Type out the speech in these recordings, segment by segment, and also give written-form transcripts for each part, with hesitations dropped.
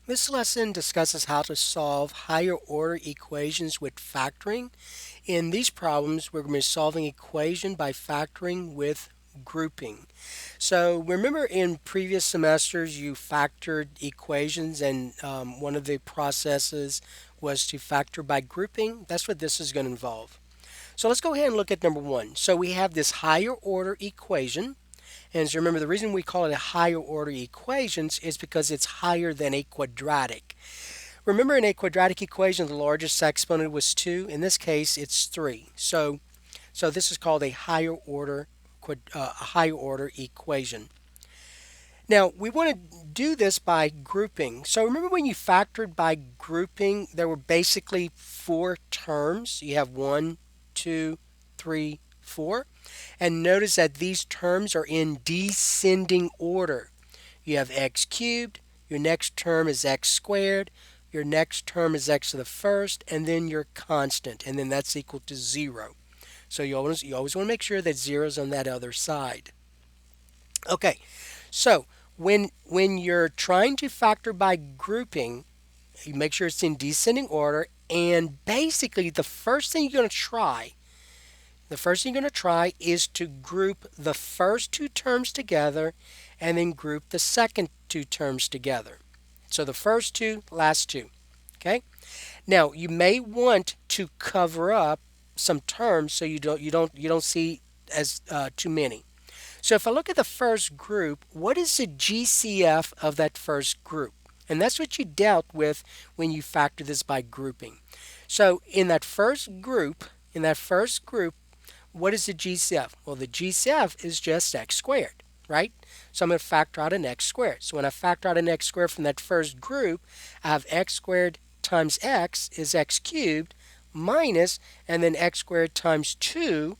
This lesson discusses how to solve higher order equations with factoring. In these problems, we're going to be solving equation by factoring with grouping. So remember in previous semesters you factored equations and one of the processes was to factor by grouping. That's what this is going to involve. So let's go ahead and look at number one. So we have this higher order equation. And so remember, the reason we call it a higher order equations is because it's higher than a quadratic. Remember in a quadratic equation, the largest exponent was 2. In this case, it's 3. So this is called a higher order equation. Now, we want to do this by grouping. So remember when you factored by grouping, there were basically four terms. You have one, two, three, four. And notice that these terms are in descending order. You have x cubed, your next term is x squared, your next term is x to the first, and then your constant, and then that's equal to 0. So you always want to make sure that 0 is on that other side. Okay, so when you're trying to factor by grouping, you make sure it's in descending order, and basically the first thing you're going to try is to group the first two terms together and then group the second two terms together. So the first two, last two. Okay? Now, you may want to cover up some terms so you don't see as too many. So if I look at the first group, what is the GCF of that first group? And that's what you dealt with when you factor this by grouping. So in that first group, what is the GCF? Well, the GCF is just x squared, right? So I'm going to factor out an x squared. So when I factor out an x squared from that first group, I have x squared times x is x cubed minus, and then x squared times 2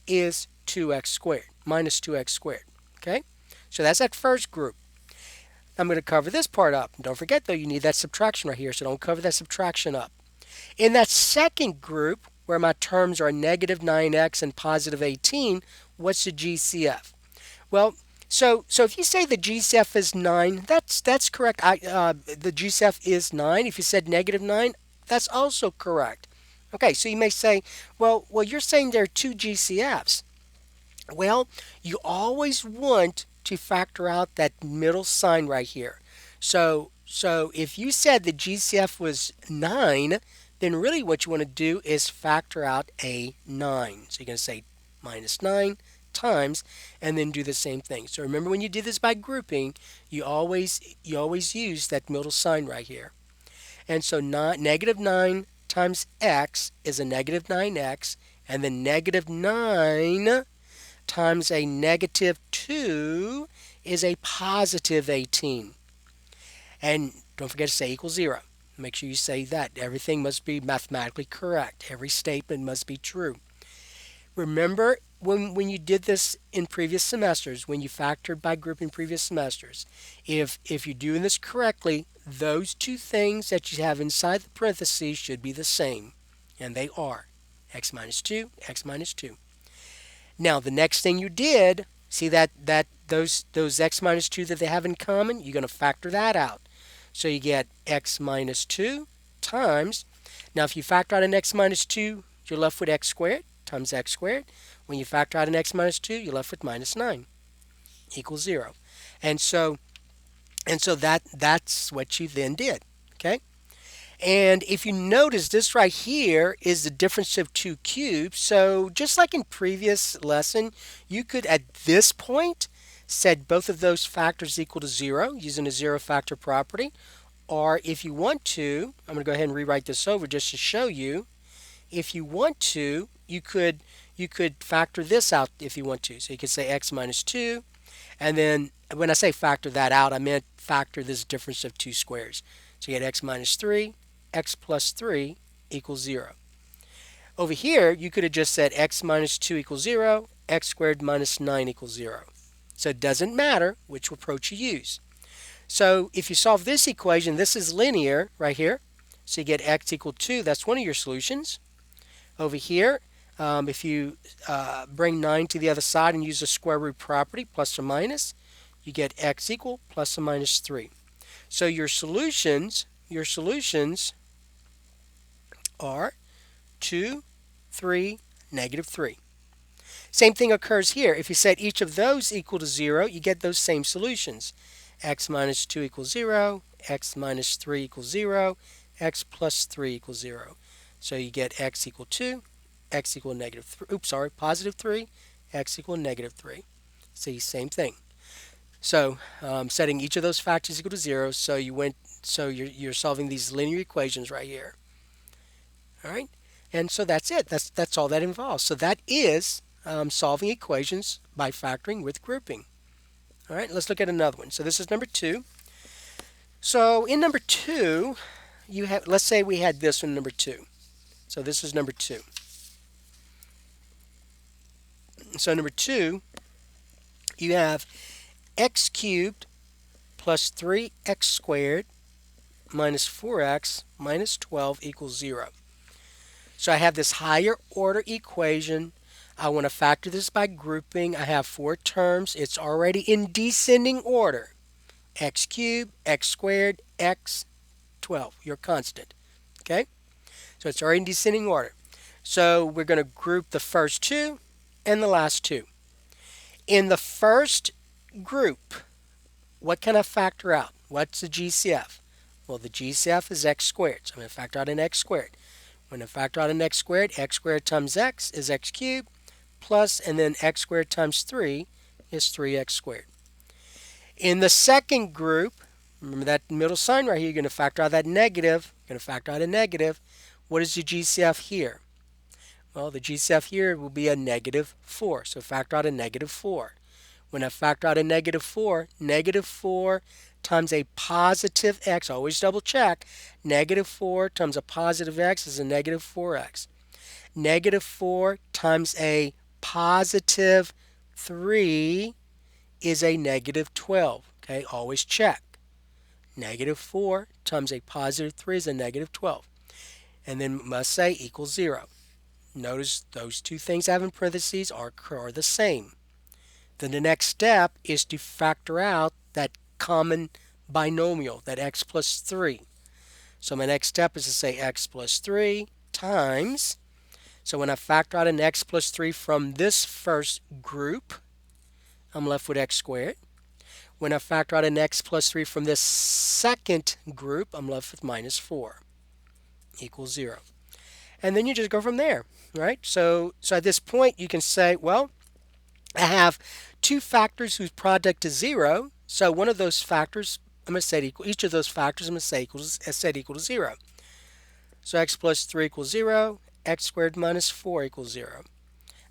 is 2x squared, minus 2x squared. Okay? So that's that first group. I'm going to cover this part up. Don't forget, though, you need that subtraction right here, so don't cover that subtraction up. In that second group, where my terms are negative 9x and positive 18, what's the GCF? Well, so if you say the GCF is 9, that's correct. The GCF is 9. If you said negative 9, that's also correct. Okay, so you may say, well, you're saying there are two GCFs. Well, you always want to factor out that middle sign right here. So if you said the GCF was 9, then really what you want to do is factor out a 9. So you're going to say minus 9 times and then do the same thing. So remember when you did this by grouping, you always use that middle sign right here. And so negative 9 times x is a negative 9x, and then negative 9 times a negative 2 is a positive 18. And don't forget to say equals 0. Make sure you say that. Everything must be mathematically correct. Every statement must be true. Remember when you did this in previous semesters, when you factored by group in previous semesters, if you're doing this correctly, those two things that you have inside the parentheses should be the same. And they are x minus 2, x minus 2. Now, the next thing you did, see that those x minus 2 that they have in common, you're going to factor that out. So you get x minus 2 times, now if you factor out an x minus 2, you're left with x squared times x squared. When you factor out an x minus 2, you're left with minus 9 equals 0. And so that's what you then did. Okay? And if you notice, this right here is the difference of two cubes. So just like in previous lesson, you could at this point set both of those factors equal to 0 using a zero factor property. Or if you want to, I'm going to go ahead and rewrite this over just to show you. If you want to, you could factor this out if you want to. So you could say x minus 2. And then when I say factor that out, I meant factor this difference of two squares. So you get x minus 3, x plus 3 equals 0. Over here, you could have just said x minus 2 equals 0, x squared minus 9 equals 0. So it doesn't matter which approach you use. So if you solve this equation, this is linear right here. So you get x equal 2. That's one of your solutions. Over here, if you bring 9 to the other side and use the square root property, plus or minus, you get x equal plus or minus 3. So your solutions are 2, 3, -3. Same thing occurs here. If you set each of those equal to 0, you get those same solutions. X minus 2 equals 0, x minus 3 equals 0, x plus 3 equals 0. So you get x equal 2, x equal -3, oops, sorry, positive 3, x equal -3. See, same thing. So setting each of those factors equal to 0, so you're solving these linear equations right here. All right, and so that's it. That's all that involves. So that is solving equations by factoring with grouping. All right, let's look at another one. So this is number 2. So in number 2, you have, let's say we had this one, number 2. So this is number 2. So number 2, you have x cubed plus 3x squared minus 4x minus 12 equals 0. So I have this higher order equation. I want to factor this by grouping. I have 4 terms. It's already in descending order. X cubed, x squared, x, 12, your constant. Okay? So it's already in descending order. So we're going to group the first 2 and the last 2. In the first group, what can I factor out? What's the GCF? Well, the GCF is x squared. So I'm going to factor out an x squared. When I factor out an x squared times x is x cubed, plus, and then x squared times 3 is 3x squared. In the second group, remember that middle sign right here, you're going to factor out that negative. You're going to factor out a negative. What is the GCF here? Well, the GCF here will be a -4. So factor out a -4. When I factor out a -4 times a positive x, always double check, -4 times a positive x is a -4x. -4 times a positive 3 is a -12. Okay, always check. -4 times a positive 3 is a -12. And then must say equals 0. Notice those two things I have in parentheses are the same. Then the next step is to factor out that common binomial, that x plus 3. So my next step is to say x plus 3 times. So when I factor out an x plus 3 from this first group, I'm left with x squared. When I factor out an x plus 3 from this second group, I'm left with -4 equals 0. And then you just go from there, right? So at this point, you can say, well, I have 2 factors whose product is 0. So one of those factors, I'm going to set equal. Each of those factors, I'm going to set equal to 0. So x plus 3 equals 0. X squared minus 4 equals 0.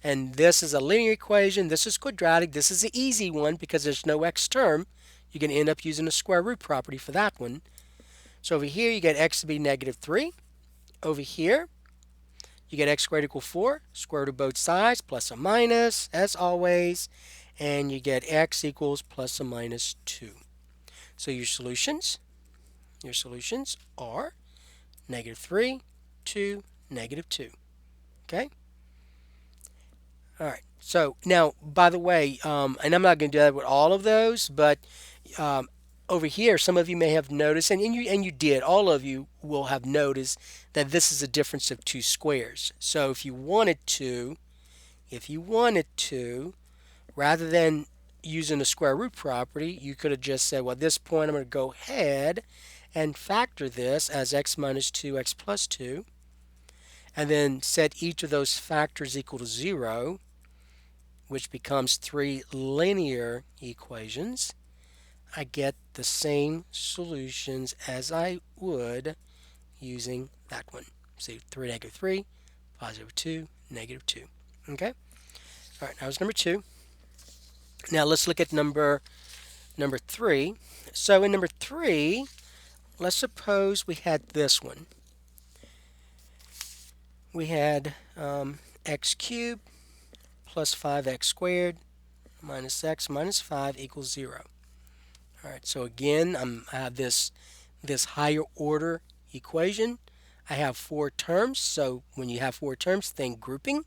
And this is a linear equation. This is quadratic. This is an easy one because there's no x term. You can end up using a square root property for that one. So over here, you get x to be -3. Over here, you get x squared equal 4, square root of both sides, plus or minus, as always, and you get x equals plus or minus 2. So your solutions are -3, 2, -2. Okay? All right. So now, by the way, and I'm not going to do that with all of those, but over here, some of you may have noticed, and you did, all of you will have noticed that this is a difference of 2 squares. So if you wanted to, rather than using a square root property, you could have just said, well, at this point, I'm going to go ahead and factor this as x minus 2, x plus 2, and then set each of those factors equal to 0, which becomes 3 linear equations. I get the same solutions as I would using that one. See, 3, -3, positive 2, -2. Okay? All right, that was number 2. Now let's look at number 3. So in number 3, let's suppose we had this one. We had x cubed plus 5x squared minus x minus 5 equals 0. All right, so again, I have this higher order equation. I have 4 terms, so when you have 4 terms, think grouping.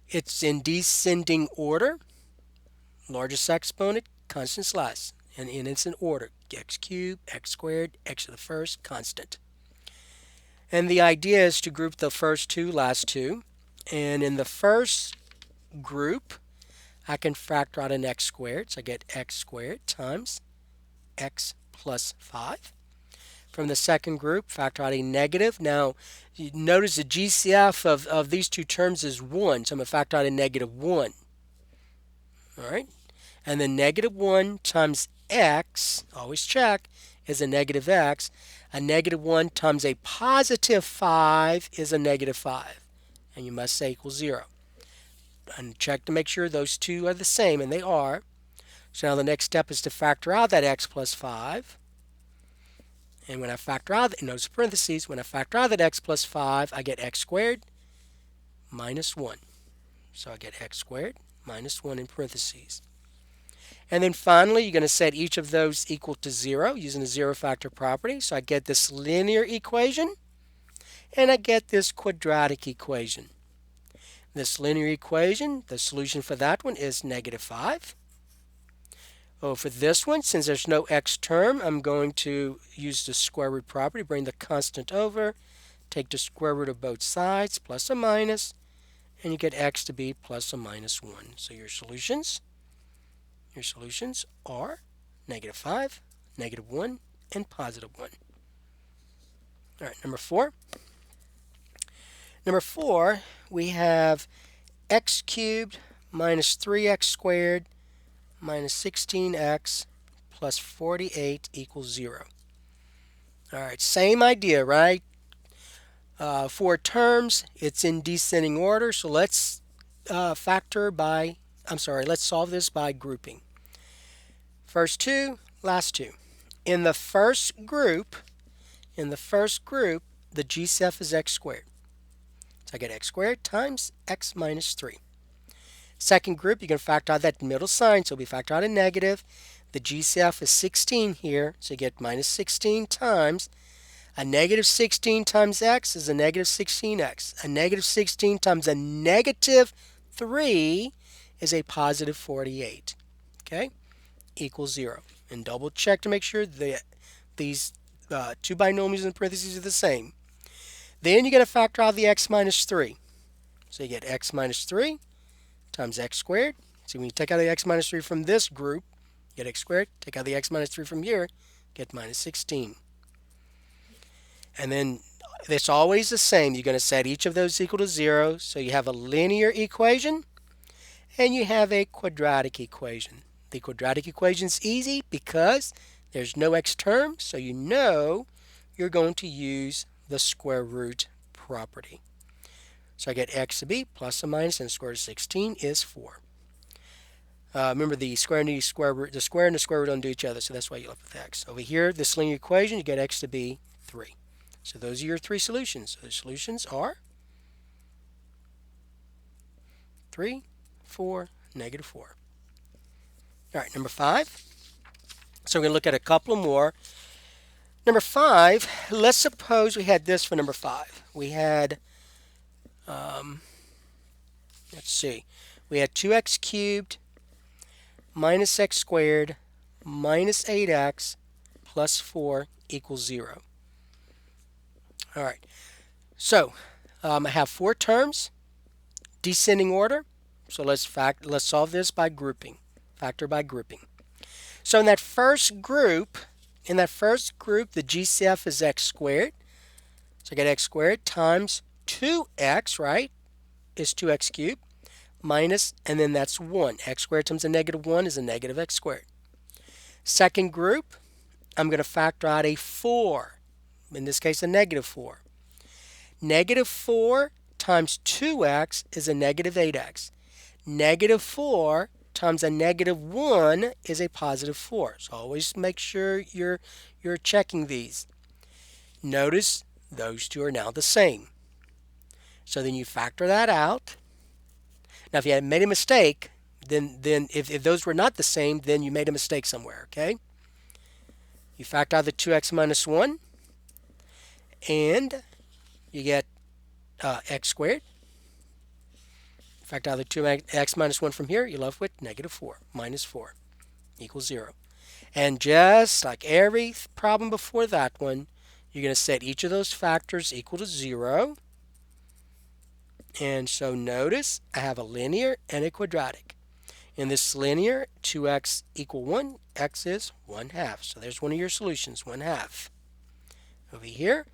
It's in descending order. Largest exponent, constant slice. and it's in order. X cubed, x squared, x to the first, constant. And the idea is to group the first two, last two. And in the first group, I can factor out an x squared. So I get x squared times x plus 5. From the second group, factor out a negative. Now, you notice the GCF of these two terms is 1. So I'm going to factor out a negative 1. All right. And then negative 1 times x, always check, is a negative x. A negative 1 times a positive 5 is a negative 5. And you must say equals 0. And check to make sure those two are the same, and they are. So now the next step is to factor out that x plus 5. And when I factor out, notice parentheses, when I factor out that x plus 5, I get x squared minus 1. So I get x squared minus 1 in parentheses. And then finally, you're going to set each of those equal to 0 using the zero factor property. So I get this linear equation, and I get this quadratic equation. This linear equation, the solution for that one is negative 5. Oh, for this one, since there's no x term, I'm going to use the square root property, bring the constant over, take the square root of both sides, plus or minus, and you get x to be plus or minus 1. So your solutions are negative 5, negative 1, and positive 1. All right, number 4. Number 4, we have x cubed minus 3x squared minus 16x plus 48 equals 0. All right, same idea, right? For terms, it's in descending order, so let's let's solve this by grouping. First two, last two. In the first group, the GCF is x squared. So I get x squared times x minus 3. Second group, you can factor out that middle sign, so we factor out a negative. The GCF is 16 here, so you get minus 16 times. A negative 16 times x is a negative 16x. A negative 16 times a negative 3 is a positive 48. Okay? Equals 0. And double check to make sure that these two binomials in parentheses are the same. Then you're going to factor out the x minus 3. So you get x minus 3 times x squared. So when you take out the x minus 3 from this group, you get x squared. Take out the x minus 3 from here, get minus 16. And then it's always the same. You're going to set each of those equal to 0. So you have a linear equation and you have a quadratic equation. The quadratic equation is easy because there's no x term, so you know you're going to use the square root property. So I get x to be plus or minus, and the square root of 16 is 4. Remember, the square and the square root don't do each other, so that's why you left with x. Over here, this linear equation, you get x to be 3. So those are your three solutions. So the solutions are 3, 4, negative 4. All right, number 5. So we're going to look at a couple more. Number 5, let's suppose we had this for number 5. We had, let's see, we had 2x cubed minus x squared minus 8x plus 4 equals 0. All right, so I have 4 terms, descending order. So let's solve this by grouping, factor by grouping. So in that first group, the GCF is x squared. So I get x squared times 2x, right, is 2x cubed, minus, and then that's 1. X squared times a negative 1 is a negative x squared. Second group, I'm going to factor out a 4. In this case, a negative 4. Negative 4 times 2x is a negative 8x. Negative 4 times a negative 1 is a positive 4. So always make sure you're checking these. Notice those two are now the same. So then you factor that out. Now if you had made a mistake, then if those were not the same, then you made a mistake somewhere, okay? You factor out the 2x minus 1, and you get x squared. Factor out the 2x minus 1 from here, you're left with negative 4 minus 4 equals 0. And just like every problem before that one, you're going to set each of those factors equal to 0. And so notice I have a linear and a quadratic. In this linear, 2x equal 1, x is 1/2. So there's one of your solutions, 1/2. Over here,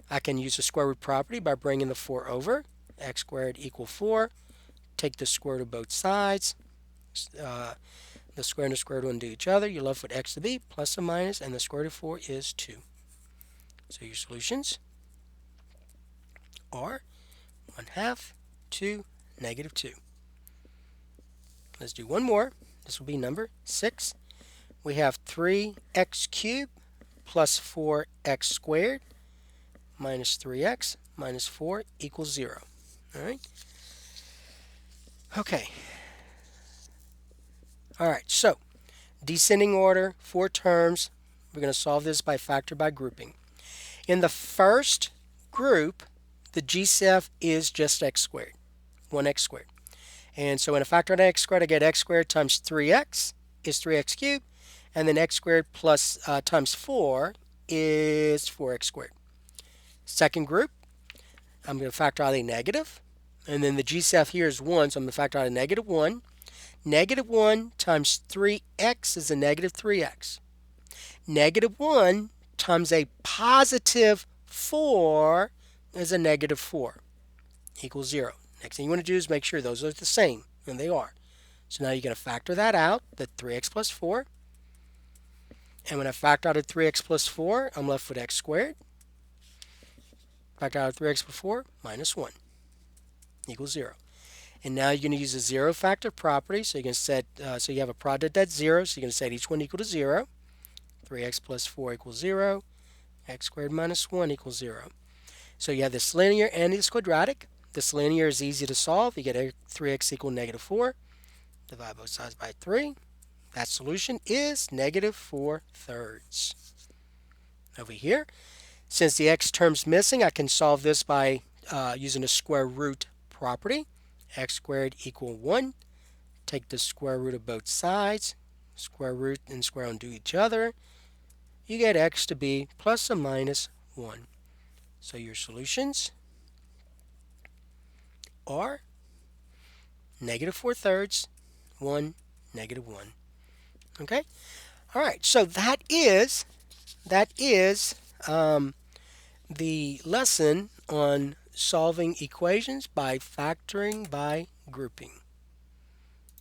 I can use the square root property by bringing the 4 over. X squared equal 4. Take the square root of both sides. The square and the square root undo each other. You're left with x to be plus or minus, and the square root of 4 is 2. So your solutions are 1/2 to -2. Let's do one more. This will be number 6. We have 3x cubed plus 4x squared minus 3x minus 4 equals 0. All right. Okay. All right. So descending order, 4 terms. We're going to solve this by factor by grouping. In the first group, the GCF is just x squared, 1x squared. And so when I factor out x squared, I get x squared times 3x is 3x cubed, and then x squared plus times 4 is 4x squared. Second group, I'm going to factor out a negative, and then the GCF here is 1, so I'm going to factor out a -1. -1 times 3x is a -3x. -1 times a positive 4 is a -4 equals 0. Next thing you want to do is make sure those are the same, and they are. So now you're going to factor that out, the 3x plus 4. And when I factor out a 3x plus 4, I'm left with x squared. Factor out 3x plus 4 minus 1 equals 0. And now you're going to use the zero factor property. So you can set, so you have a product that's 0. So you're going to set each one equal to 0. 3x plus 4 equals 0. X squared minus 1 equals 0. So you have this linear and this quadratic. This linear is easy to solve. You get 3x equal -4. Divide both sides by 3. That solution is -4/3. Over here, since the x term's missing, I can solve this by using the square root property. X squared equal 1. Take the square root of both sides. Square root and square undo each other. You get x to be plus or minus 1. So your solutions are -4/3, 1, -1. Okay? All right, so that is the lesson on solving equations by factoring by grouping.